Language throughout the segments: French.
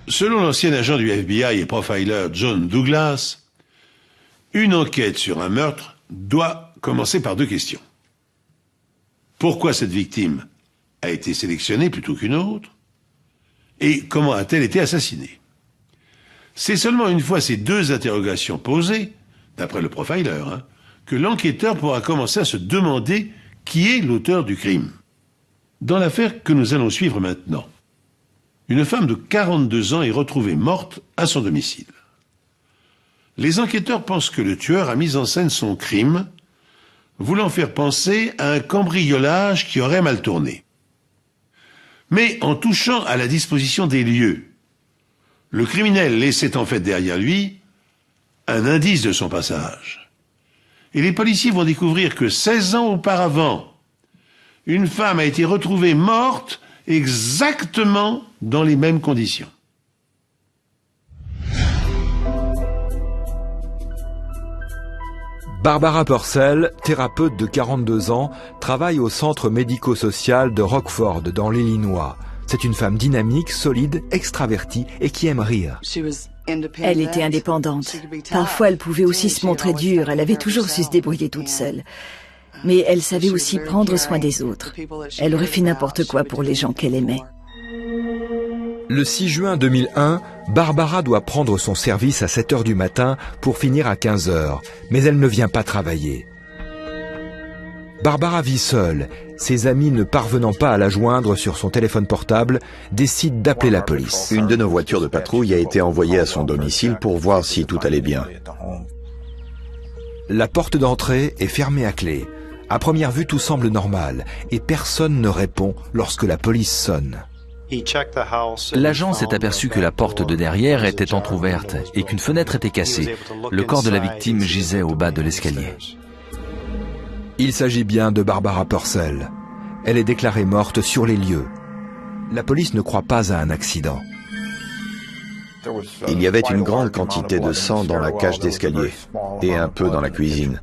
Selon l'ancien agent du FBI et profiler John Douglas, une enquête sur un meurtre doit commencer par deux questions. Pourquoi cette victime a été sélectionnée plutôt qu'une autre? Et comment a-t-elle été assassinée? C'est seulement une fois ces deux interrogations posées, d'après le profiler, que l'enquêteur pourra commencer à se demander qui est l'auteur du crime. Dans l'affaire que nous allons suivre maintenant, une femme de 42 ans est retrouvée morte à son domicile. Les enquêteurs pensent que le tueur a mis en scène son crime, voulant faire penser à un cambriolage qui aurait mal tourné. Mais en touchant à la disposition des lieux, le criminel laissait en fait derrière lui un indice de son passage. Et les policiers vont découvrir que 16 ans auparavant, une femme a été retrouvée morte exactement dans les mêmes conditions. Barbara Purcell, thérapeute de 42 ans, travaille au centre médico-social de Rockford, dans l'Illinois. C'est une femme dynamique, solide, extravertie et qui aime rire. Elle était indépendante. Parfois, elle pouvait aussi se montrer dure. Elle avait toujours su se débrouiller toute seule. Mais elle savait aussi prendre soin des autres. Elle aurait fait n'importe quoi pour les gens qu'elle aimait. Le 6 juin 2001, Barbara doit prendre son service à 7 heures du matin pour finir à 15 heures, mais elle ne vient pas travailler. Barbara vit seule. Ses amis, ne parvenant pas à la joindre sur son téléphone portable, décident d'appeler la police. Une de nos voitures de patrouille a été envoyée à son domicile pour voir si tout allait bien. La porte d'entrée est fermée à clé. À première vue, tout semble normal et personne ne répond lorsque la police sonne. L'agent s'est aperçu que la porte de derrière était entr'ouverte et qu'une fenêtre était cassée. Le corps de la victime gisait au bas de l'escalier. Il s'agit bien de Barbara Purcell. Elle est déclarée morte sur les lieux. La police ne croit pas à un accident. Il y avait une grande quantité de sang dans la cage d'escalier et un peu dans la cuisine.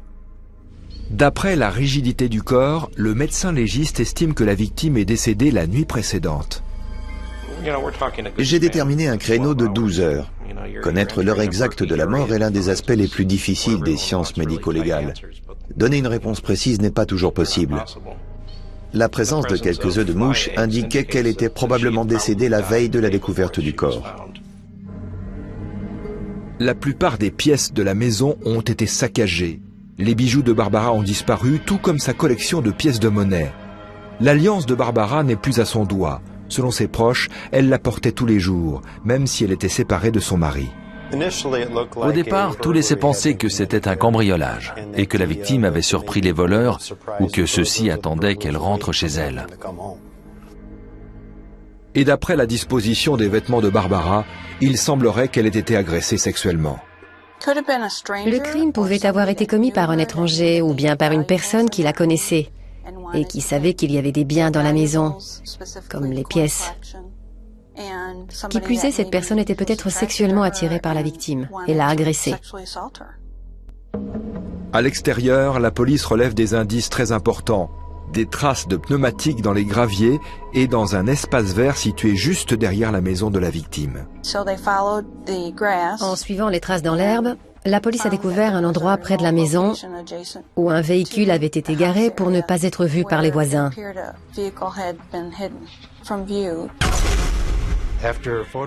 D'après la rigidité du corps, le médecin légiste estime que la victime est décédée la nuit précédente. J'ai déterminé un créneau de 12 heures. Connaître l'heure exacte de la mort est l'un des aspects les plus difficiles des sciences médico-légales. Donner une réponse précise n'est pas toujours possible. La présence de quelques œufs de mouche indiquait qu'elle était probablement décédée la veille de la découverte du corps. La plupart des pièces de la maison ont été saccagées. Les bijoux de Barbara ont disparu, tout comme sa collection de pièces de monnaie. L'alliance de Barbara n'est plus à son doigt. Selon ses proches, elle la portait tous les jours, même si elle était séparée de son mari. Au départ, tout laissait penser que c'était un cambriolage et que la victime avait surpris les voleurs ou que ceux-ci attendaient qu'elle rentre chez elle. Et d'après la disposition des vêtements de Barbara, il semblerait qu'elle ait été agressée sexuellement. Le crime pouvait avoir été commis par un étranger ou bien par une personne qui la connaissait et qui savait qu'il y avait des biens dans la maison, comme les pièces. Qui plus est, cette personne était peut-être sexuellement attirée par la victime et l'a agressée. À l'extérieur, la police relève des indices très importants. Des traces de pneumatiques dans les graviers et dans un espace vert situé juste derrière la maison de la victime. En suivant les traces dans l'herbe, la police a découvert un endroit près de la maison où un véhicule avait été garé pour ne pas être vu par les voisins.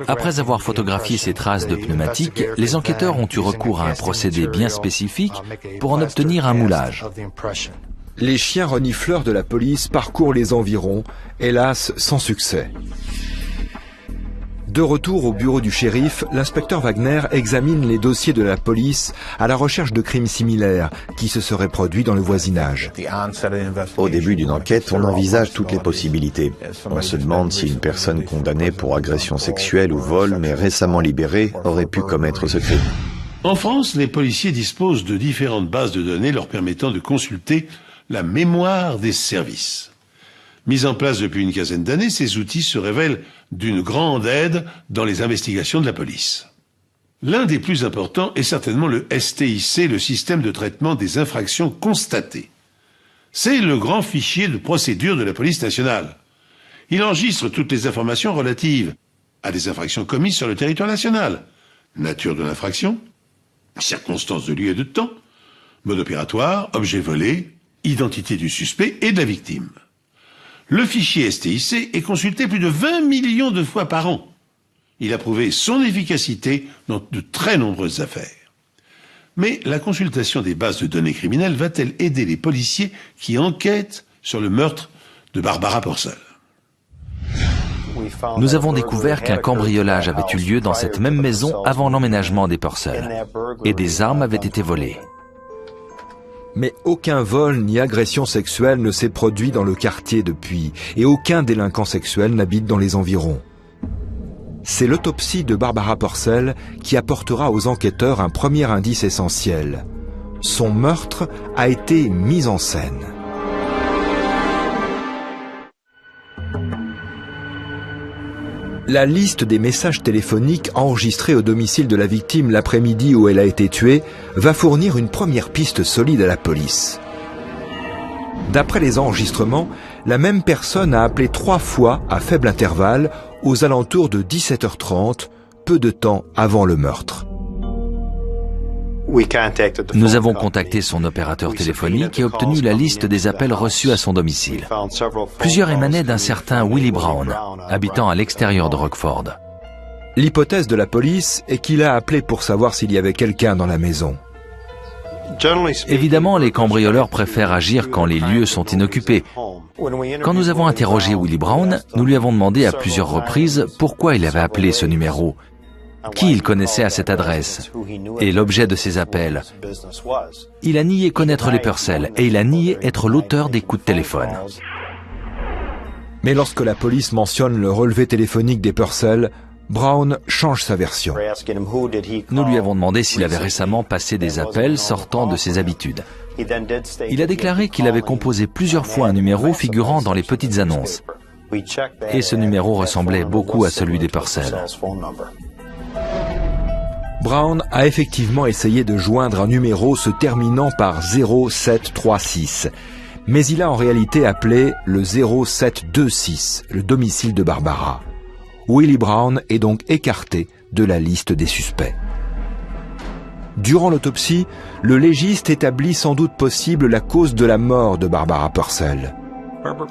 Après avoir photographié ces traces de pneumatiques, les enquêteurs ont eu recours à un procédé bien spécifique pour en obtenir un moulage. Les chiens renifleurs de la police parcourent les environs, hélas sans succès. De retour au bureau du shérif, l'inspecteur Wagner examine les dossiers de la police à la recherche de crimes similaires qui se seraient produits dans le voisinage. Au début d'une enquête, on envisage toutes les possibilités. On se demande si une personne condamnée pour agression sexuelle ou vol, mais récemment libérée, aurait pu commettre ce crime. En France, les policiers disposent de différentes bases de données leur permettant de consulter la mémoire des services. Mis en place depuis une quinzaine d'années, ces outils se révèlent d'une grande aide dans les investigations de la police. L'un des plus importants est certainement le STIC, le système de traitement des infractions constatées. C'est le grand fichier de procédure de la police nationale. Il enregistre toutes les informations relatives à des infractions commises sur le territoire national. Nature de l'infraction, circonstances de lieu et de temps, mode opératoire, objet volé, identité du suspect et de la victime. Le fichier STIC est consulté plus de 20 millions de fois par an. Il a prouvé son efficacité dans de très nombreuses affaires. Mais la consultation des bases de données criminelles va-t-elle aider les policiers qui enquêtent sur le meurtre de Barbara Purcell? Nous avons découvert qu'un cambriolage avait eu lieu dans cette même maison avant l'emménagement des Purcell, et des armes avaient été volées. Mais aucun vol ni agression sexuelle ne s'est produit dans le quartier depuis, et aucun délinquant sexuel n'habite dans les environs. C'est l'autopsie de Barbara Purcell qui apportera aux enquêteurs un premier indice essentiel. Son meurtre a été mis en scène. La liste des messages téléphoniques enregistrés au domicile de la victime l'après-midi où elle a été tuée va fournir une première piste solide à la police. D'après les enregistrements, la même personne a appelé 3 fois à faible intervalle aux alentours de 17h30, peu de temps avant le meurtre. Nous avons contacté son opérateur téléphonique et obtenu la liste des appels reçus à son domicile. Plusieurs émanaient d'un certain Willie Brown, habitant à l'extérieur de Rockford. L'hypothèse de la police est qu'il a appelé pour savoir s'il y avait quelqu'un dans la maison. Évidemment, les cambrioleurs préfèrent agir quand les lieux sont inoccupés. Quand nous avons interrogé Willie Brown, nous lui avons demandé à plusieurs reprises pourquoi il avait appelé ce numéro, qui il connaissait à cette adresse et l'objet de ses appels. Il a nié connaître les Purcell et il a nié être l'auteur des coups de téléphone. Mais lorsque la police mentionne le relevé téléphonique des Purcell, Brown change sa version. Nous lui avons demandé s'il avait récemment passé des appels sortant de ses habitudes. Il a déclaré qu'il avait composé plusieurs fois un numéro figurant dans les petites annonces. Et ce numéro ressemblait beaucoup à celui des Purcell. Brown a effectivement essayé de joindre un numéro se terminant par 0736, mais il a en réalité appelé le 0726, le domicile de Barbara. Willie Brown est donc écarté de la liste des suspects. Durant l'autopsie, le légiste établit sans doute possible la cause de la mort de Barbara Purcell.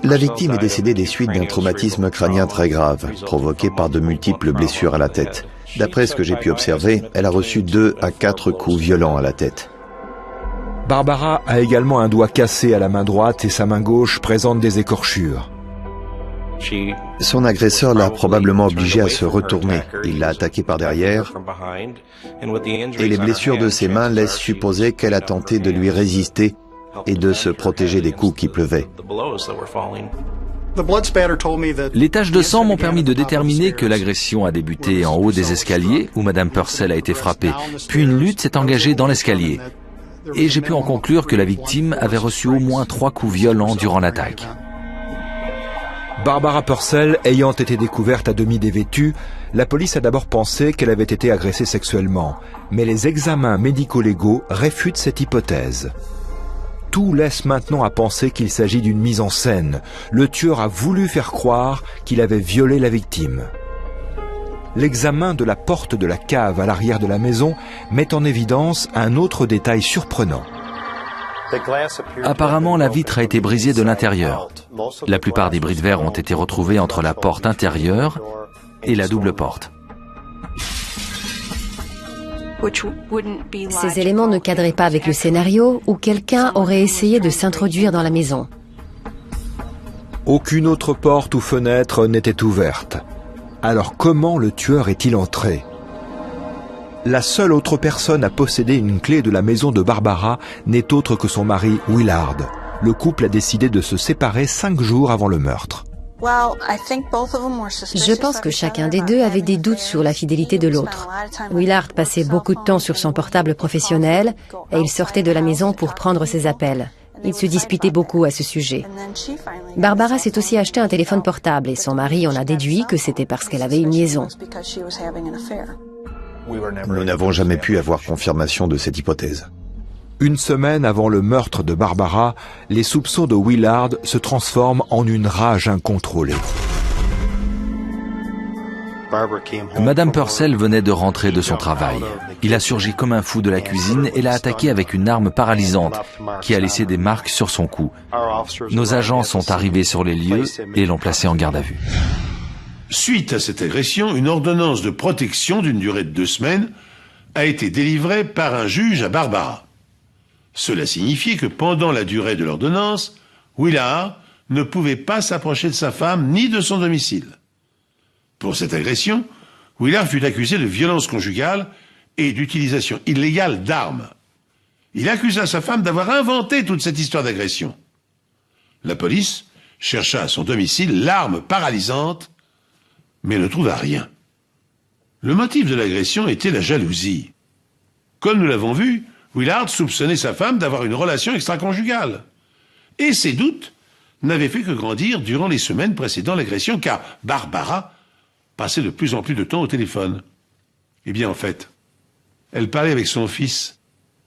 La victime est décédée des suites d'un traumatisme crânien très grave, provoqué par de multiples blessures à la tête. D'après ce que j'ai pu observer, elle a reçu 2 à 4 coups violents à la tête. Barbara a également un doigt cassé à la main droite et sa main gauche présente des écorchures. Son agresseur l'a probablement obligée à se retourner. Il l'a attaquée par derrière et les blessures de ses mains laissent supposer qu'elle a tenté de lui résister et de se protéger des coups qui pleuvaient. Les taches de sang m'ont permis de déterminer que l'agression a débuté en haut des escaliers où Madame Purcell a été frappée, puis une lutte s'est engagée dans l'escalier. Et j'ai pu en conclure que la victime avait reçu au moins 3 coups violents durant l'attaque. Barbara Purcell ayant été découverte à demi dévêtue, la police a d'abord pensé qu'elle avait été agressée sexuellement, mais les examens médico-légaux réfutent cette hypothèse. Tout laisse maintenant à penser qu'il s'agit d'une mise en scène. Le tueur a voulu faire croire qu'il avait violé la victime. L'examen de la porte de la cave à l'arrière de la maison met en évidence un autre détail surprenant. Apparemment, la vitre a été brisée de l'intérieur. La plupart des bris de verre ont été retrouvés entre la porte intérieure et la double porte. Ces éléments ne cadraient pas avec le scénario où quelqu'un aurait essayé de s'introduire dans la maison. Aucune autre porte ou fenêtre n'était ouverte. Alors comment le tueur est-il entré ? La seule autre personne à posséder une clé de la maison de Barbara n'est autre que son mari Willard. Le couple a décidé de se séparer 5 jours avant le meurtre. Je pense que chacun des deux avait des doutes sur la fidélité de l'autre. Willard passait beaucoup de temps sur son portable professionnel et il sortait de la maison pour prendre ses appels. Ils se disputaient beaucoup à ce sujet. Barbara s'est aussi acheté un téléphone portable et son mari en a déduit que c'était parce qu'elle avait une liaison. Nous n'avons jamais pu avoir confirmation de cette hypothèse. Une semaine avant le meurtre de Barbara, les soupçons de Willard se transforment en une rage incontrôlée. Madame Purcell venait de rentrer de son travail. Il a surgi comme un fou de la cuisine et l'a attaqué avec une arme paralysante qui a laissé des marques sur son cou. Nos agents sont arrivés sur les lieux et l'ont placé en garde à vue. Suite à cette agression, une ordonnance de protection d'une durée de 2 semaines a été délivrée par un juge à Barbara. Cela signifiait que pendant la durée de l'ordonnance, Willard ne pouvait pas s'approcher de sa femme ni de son domicile. Pour cette agression, Willard fut accusé de violence conjugale et d'utilisation illégale d'armes. Il accusa sa femme d'avoir inventé toute cette histoire d'agression. La police chercha à son domicile l'arme paralysante, mais ne trouva rien. Le motif de l'agression était la jalousie. Comme nous l'avons vu, Willard soupçonnait sa femme d'avoir une relation extra-conjugale. Et ses doutes n'avaient fait que grandir durant les semaines précédant l'agression, car Barbara passait de plus en plus de temps au téléphone. Eh bien, en fait, elle parlait avec son fils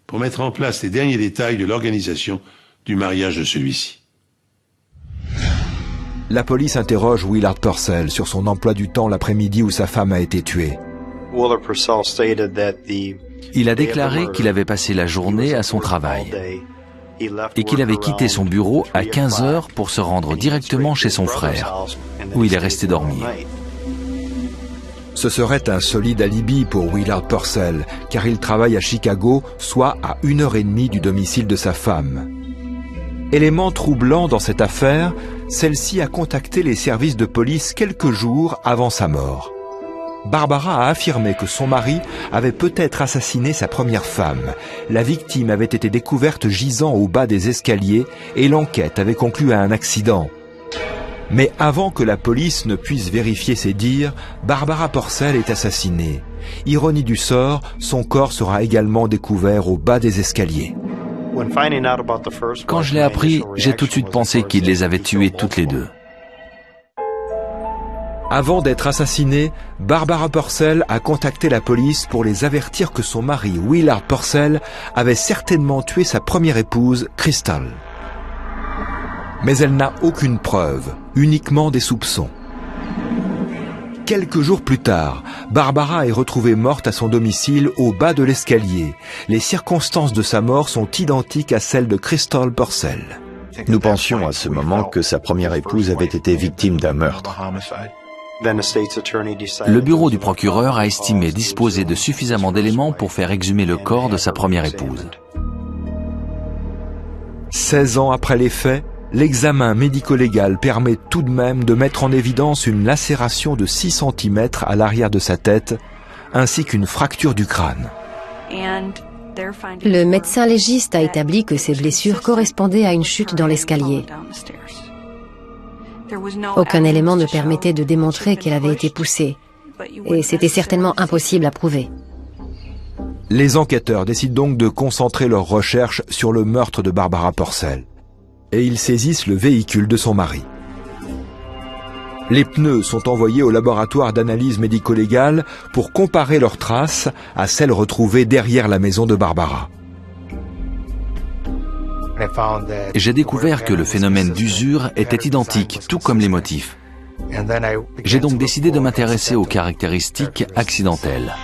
pour mettre en place les derniers détails de l'organisation du mariage de celui-ci. La police interroge Willard Purcell sur son emploi du temps l'après-midi où sa femme a été tuée. Il a déclaré qu'il avait passé la journée à son travail et qu'il avait quitté son bureau à 15 heures pour se rendre directement chez son frère, où il est resté dormir. Ce serait un solide alibi pour Willard Purcell, car il travaille à Chicago, soit à 1h30 du domicile de sa femme. Élément troublant dans cette affaire, celle-ci a contacté les services de police quelques jours avant sa mort. Barbara a affirmé que son mari avait peut-être assassiné sa première femme. La victime avait été découverte gisant au bas des escaliers et l'enquête avait conclu à un accident. Mais avant que la police ne puisse vérifier ses dires, Barbara Purcell est assassinée. Ironie du sort, son corps sera également découvert au bas des escaliers. Quand je l'ai appris, j'ai tout de suite pensé qu'il les avait tuées toutes les deux. Avant d'être assassinée, Barbara Purcell a contacté la police pour les avertir que son mari, Willard Purcell, avait certainement tué sa première épouse, Crystal. Mais elle n'a aucune preuve, uniquement des soupçons. Quelques jours plus tard, Barbara est retrouvée morte à son domicile au bas de l'escalier. Les circonstances de sa mort sont identiques à celles de Crystal Purcell. Nous pensions à ce moment que sa première épouse avait été victime d'un meurtre. Le bureau du procureur a estimé disposer de suffisamment d'éléments pour faire exhumer le corps de sa première épouse. 16 ans après les faits, l'examen médico-légal permet tout de même de mettre en évidence une lacération de 6 cm à l'arrière de sa tête, ainsi qu'une fracture du crâne. Le médecin légiste a établi que ces blessures correspondaient à une chute dans l'escalier. Aucun élément ne permettait de démontrer qu'elle avait été poussée, et c'était certainement impossible à prouver. Les enquêteurs décident donc de concentrer leurs recherches sur le meurtre de Barbara Purcell. Et ils saisissent le véhicule de son mari. Les pneus sont envoyés au laboratoire d'analyse médico-légale pour comparer leurs traces à celles retrouvées derrière la maison de Barbara. J'ai découvert que le phénomène d'usure était identique, tout comme les motifs. J'ai donc décidé de m'intéresser aux caractéristiques accidentelles.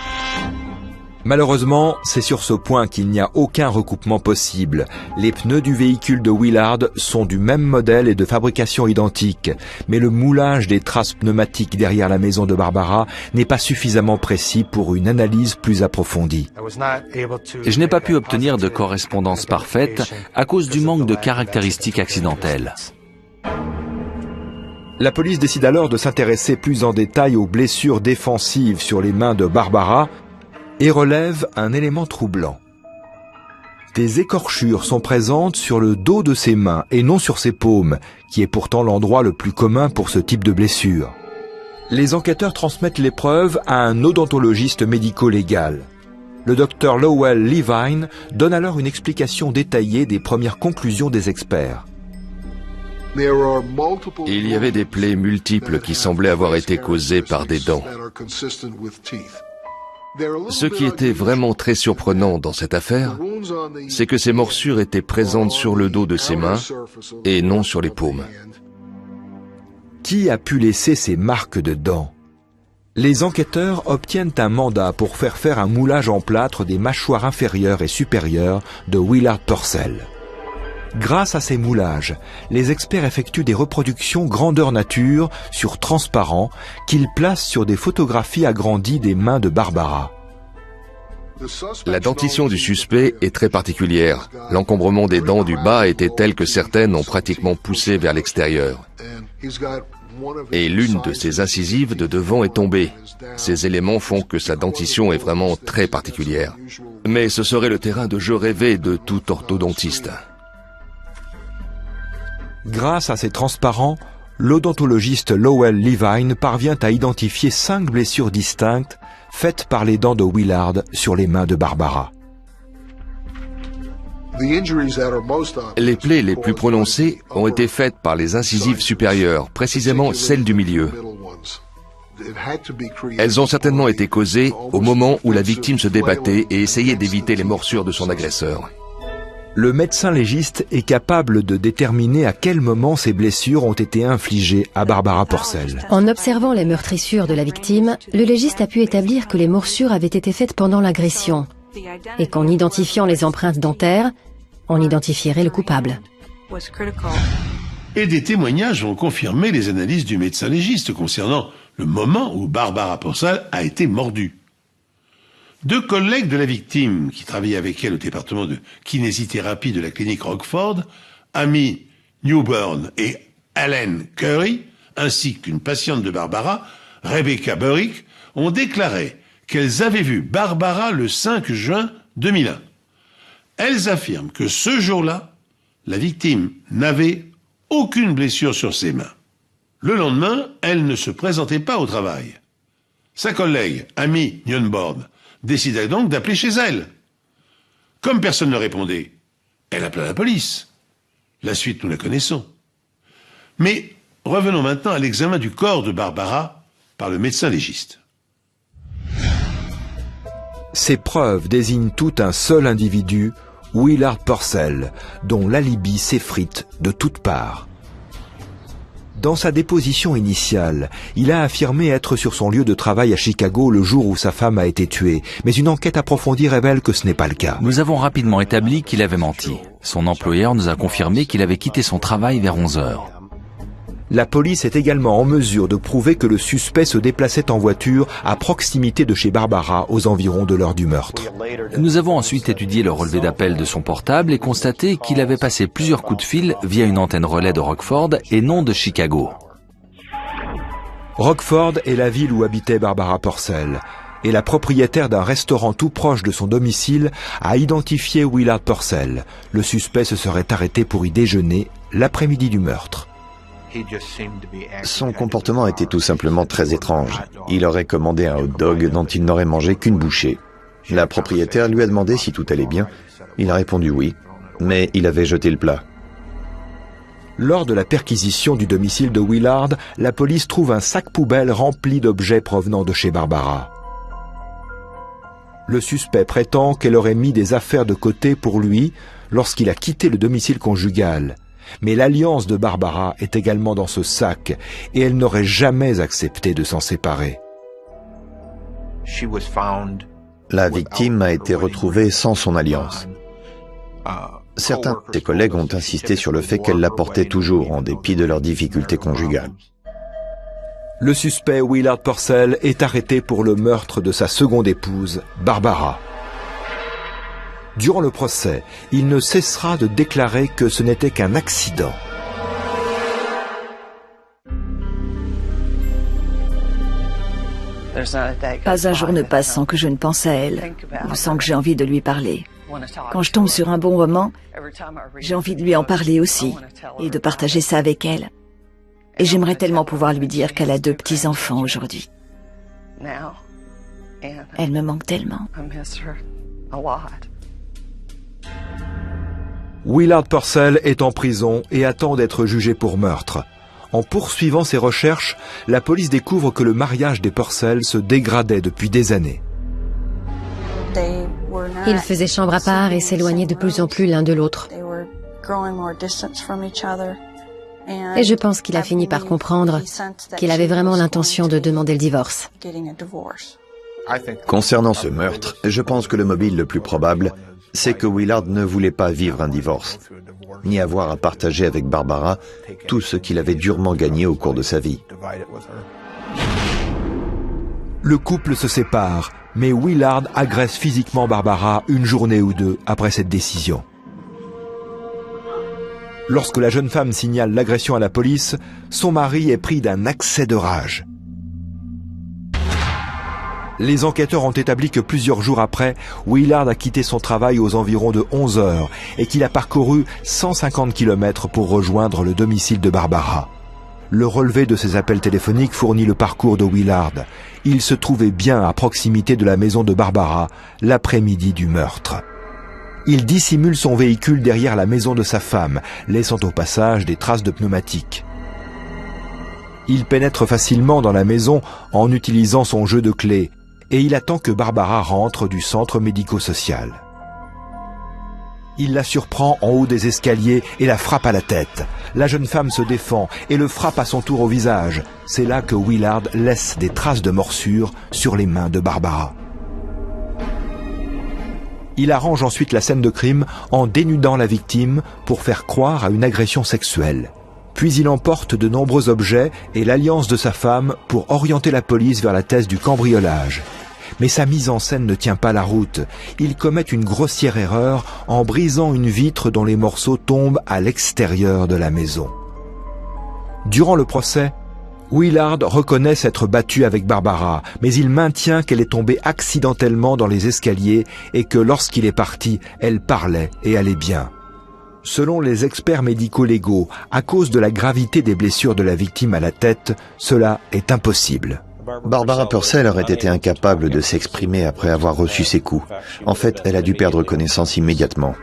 Malheureusement, c'est sur ce point qu'il n'y a aucun recoupement possible. Les pneus du véhicule de Willard sont du même modèle et de fabrication identique, mais le moulage des traces pneumatiques derrière la maison de Barbara n'est pas suffisamment précis pour une analyse plus approfondie. Je n'ai pas pu obtenir de correspondance parfaite à cause du manque de caractéristiques accidentelles. La police décide alors de s'intéresser plus en détail aux blessures défensives sur les mains de Barbara, et relève un élément troublant. Des écorchures sont présentes sur le dos de ses mains et non sur ses paumes, qui est pourtant l'endroit le plus commun pour ce type de blessure. Les enquêteurs transmettent l'épreuve à un odontologiste médico-légal. Le docteur Lowell Levine donne alors une explication détaillée des premières conclusions des experts. Il y avait des plaies multiples qui semblaient avoir été causées par des dents. Ce qui était vraiment très surprenant dans cette affaire, c'est que ces morsures étaient présentes sur le dos de ses mains et non sur les paumes. Qui a pu laisser ces marques de dents? Les enquêteurs obtiennent un mandat pour faire un moulage en plâtre des mâchoires inférieures et supérieures de Willard Purcell. Grâce à ces moulages, les experts effectuent des reproductions grandeur nature sur transparent qu'ils placent sur des photographies agrandies des mains de Barbara. La dentition du suspect est très particulière. L'encombrement des dents du bas était tel que certaines ont pratiquement poussé vers l'extérieur. Et l'une de ses incisives de devant est tombée. Ces éléments font que sa dentition est vraiment très particulière. Mais ce serait le terrain de jeu rêvé de tout orthodontiste. Grâce à ces transparents, l'odontologiste Lowell Levine parvient à identifier 5 blessures distinctes faites par les dents de Willard sur les mains de Barbara. Les plaies les plus prononcées ont été faites par les incisives supérieures, précisément celles du milieu. Elles ont certainement été causées au moment où la victime se débattait et essayait d'éviter les morsures de son agresseur. Le médecin légiste est capable de déterminer à quel moment ces blessures ont été infligées à Barbara Purcell. En observant les meurtrissures de la victime, le légiste a pu établir que les morsures avaient été faites pendant l'agression et qu'en identifiant les empreintes dentaires, on identifierait le coupable. Et des témoignages vont confirmer les analyses du médecin légiste concernant le moment où Barbara Purcell a été mordue. 2 collègues de la victime qui travaillaient avec elle au département de kinésithérapie de la clinique Rockford, Amy Newburn et Helen Curry, ainsi qu'une patiente de Barbara, Rebecca Burrick, ont déclaré qu'elles avaient vu Barbara le 5 juin 2001. Elles affirment que ce jour-là, la victime n'avait aucune blessure sur ses mains. Le lendemain, elle ne se présentait pas au travail. Sa collègue, Amy Newburn, décida donc d'appeler chez elle. Comme personne ne répondait, elle appela la police. La suite, nous la connaissons. Mais revenons maintenant à l'examen du corps de Barbara par le médecin légiste. Ces preuves désignent tout un seul individu, Willard Purcell, dont l'alibi s'effrite de toutes parts. Dans sa déposition initiale, il a affirmé être sur son lieu de travail à Chicago le jour où sa femme a été tuée, mais une enquête approfondie révèle que ce n'est pas le cas. Nous avons rapidement établi qu'il avait menti. Son employeur nous a confirmé qu'il avait quitté son travail vers 11 heures. La police est également en mesure de prouver que le suspect se déplaçait en voiture à proximité de chez Barbara aux environs de l'heure du meurtre. Nous avons ensuite étudié le relevé d'appel de son portable et constaté qu'il avait passé plusieurs coups de fil via une antenne relais de Rockford et non de Chicago. Rockford est la ville où habitait Barbara Purcell, et la propriétaire d'un restaurant tout proche de son domicile a identifié Willard Purcell. Le suspect se serait arrêté pour y déjeuner l'après-midi du meurtre. Son comportement était tout simplement très étrange. Il aurait commandé un hot-dog dont il n'aurait mangé qu'une bouchée. La propriétaire lui a demandé si tout allait bien. Il a répondu oui, mais il avait jeté le plat. Lors de la perquisition du domicile de Willard, la police trouve un sac poubelle rempli d'objets provenant de chez Barbara. Le suspect prétend qu'elle aurait mis des affaires de côté pour lui lorsqu'il a quitté le domicile conjugal. Mais l'alliance de Barbara est également dans ce sac et elle n'aurait jamais accepté de s'en séparer. La victime a été retrouvée sans son alliance. Certains de ses collègues ont insisté sur le fait qu'elle la portait toujours en dépit de leurs difficultés conjugales. Le suspect Willard Purcell est arrêté pour le meurtre de sa seconde épouse, Barbara. Durant le procès, il ne cessera de déclarer que ce n'était qu'un accident. Pas un jour ne passe sans que je ne pense à elle, ou sans que j'ai envie de lui parler. Quand je tombe sur un bon roman, j'ai envie de lui en parler aussi, et de partager ça avec elle. Et j'aimerais tellement pouvoir lui dire qu'elle a 2 petits-enfants aujourd'hui. Elle me manque tellement. Willard Purcell est en prison et attend d'être jugé pour meurtre. En poursuivant ses recherches, la police découvre que le mariage des Purcell se dégradait depuis des années. Ils faisaient chambre à part et s'éloignaient de plus en plus l'un de l'autre. Et je pense qu'il a fini par comprendre qu'il avait vraiment l'intention de demander le divorce. Concernant ce meurtre, je pense que le mobile le plus probable, c'est que Willard ne voulait pas vivre un divorce, ni avoir à partager avec Barbara tout ce qu'il avait durement gagné au cours de sa vie. Le couple se sépare, mais Willard agresse physiquement Barbara une journée ou deux après cette décision. Lorsque la jeune femme signale l'agression à la police, son mari est pris d'un accès de rage. Les enquêteurs ont établi que plusieurs jours après, Willard a quitté son travail aux environs de 11 heures et qu'il a parcouru 150 km pour rejoindre le domicile de Barbara. Le relevé de ses appels téléphoniques fournit le parcours de Willard. Il se trouvait bien à proximité de la maison de Barbara l'après-midi du meurtre. Il dissimule son véhicule derrière la maison de sa femme, laissant au passage des traces de pneumatiques. Il pénètre facilement dans la maison en utilisant son jeu de clés et il attend que Barbara rentre du centre médico-social. Il la surprend en haut des escaliers et la frappe à la tête. La jeune femme se défend et le frappe à son tour au visage. C'est là que Willard laisse des traces de morsure sur les mains de Barbara. Il arrange ensuite la scène de crime en dénudant la victime pour faire croire à une agression sexuelle. Puis il emporte de nombreux objets et l'alliance de sa femme pour orienter la police vers la thèse du cambriolage. Mais sa mise en scène ne tient pas la route. Il commet une grossière erreur en brisant une vitre dont les morceaux tombent à l'extérieur de la maison. Durant le procès, Willard reconnaît s'être battu avec Barbara, mais il maintient qu'elle est tombée accidentellement dans les escaliers et que lorsqu'il est parti, elle parlait et allait bien. Selon les experts médico-légaux, à cause de la gravité des blessures de la victime à la tête, cela est impossible. Barbara Purcell aurait été incapable de s'exprimer après avoir reçu ces coups. En fait, elle a dû perdre connaissance immédiatement.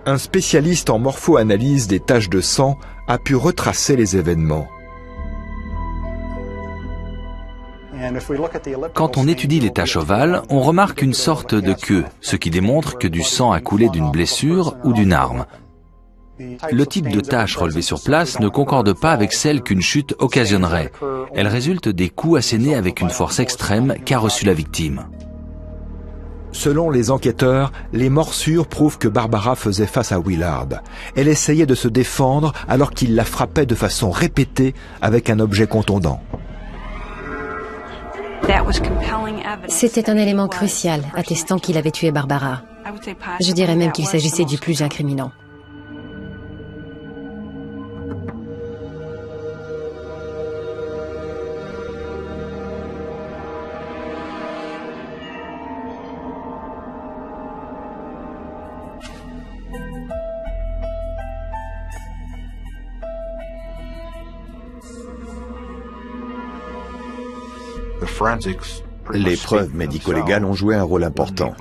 Un spécialiste en morpho-analyse des taches de sang a pu retracer les événements. Quand on étudie les taches ovales, on remarque une sorte de queue, ce qui démontre que du sang a coulé d'une blessure ou d'une arme. Le type de tache relevée sur place ne concorde pas avec celle qu'une chute occasionnerait. Elle résulte des coups assénés avec une force extrême qu'a reçue la victime. Selon les enquêteurs, les morsures prouvent que Barbara faisait face à Willard. Elle essayait de se défendre alors qu'il la frappait de façon répétée avec un objet contondant. C'était un élément crucial attestant qu'il avait tué Barbara. Je dirais même qu'il s'agissait du plus incriminant. Les preuves médico-légales ont joué un rôle important.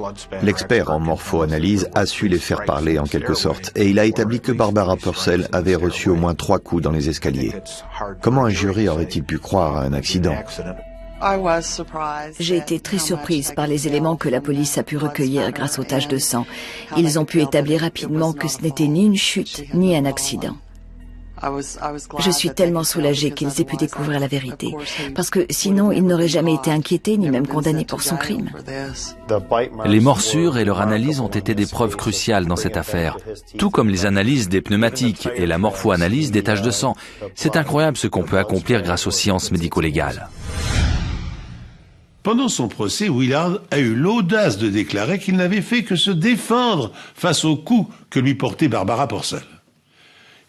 L'expert en morpho-analyse a su les faire parler en quelque sorte, et il a établi que Barbara Purcell avait reçu au moins 3 coups dans les escaliers. Comment un jury aurait-il pu croire à un accident ? J'ai été très surprise par les éléments que la police a pu recueillir grâce aux taches de sang. Ils ont pu établir rapidement que ce n'était ni une chute, ni un accident. Je suis tellement soulagée qu'ils aient pu découvrir la vérité, parce que sinon ils n'auraient jamais été inquiétés ni même condamnés pour son crime. Les morsures et leur analyse ont été des preuves cruciales dans cette affaire, tout comme les analyses des pneumatiques et la morpho-analyse des taches de sang. C'est incroyable ce qu'on peut accomplir grâce aux sciences médico-légales. Pendant son procès, Willard a eu l'audace de déclarer qu'il n'avait fait que se défendre face aux coups que lui portait Barbara Purcell.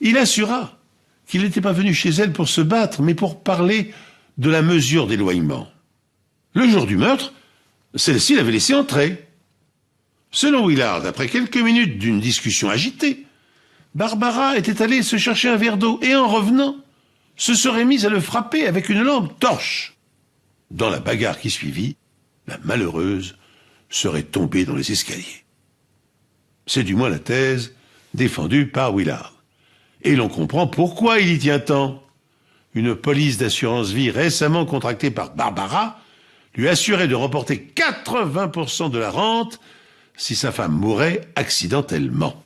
Il assura qu'il n'était pas venu chez elle pour se battre, mais pour parler de la mesure d'éloignement. Le jour du meurtre, celle-ci l'avait laissé entrer. Selon Willard, après quelques minutes d'une discussion agitée, Barbara était allée se chercher un verre d'eau et en revenant, se serait mise à le frapper avec une lampe torche. Dans la bagarre qui suivit, la malheureuse serait tombée dans les escaliers. C'est du moins la thèse défendue par Willard. Et l'on comprend pourquoi il y tient tant. Une police d'assurance vie récemment contractée par Barbara lui assurait de remporter 80% de la rente si sa femme mourait accidentellement.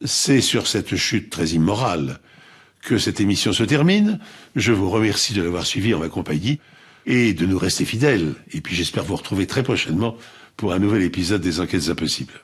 C'est sur cette chute très immorale que cette émission se termine. Je vous remercie de l'avoir suivi en ma compagnie et de nous rester fidèles. Et puis j'espère vous retrouver très prochainement pour un nouvel épisode des Enquêtes Impossibles.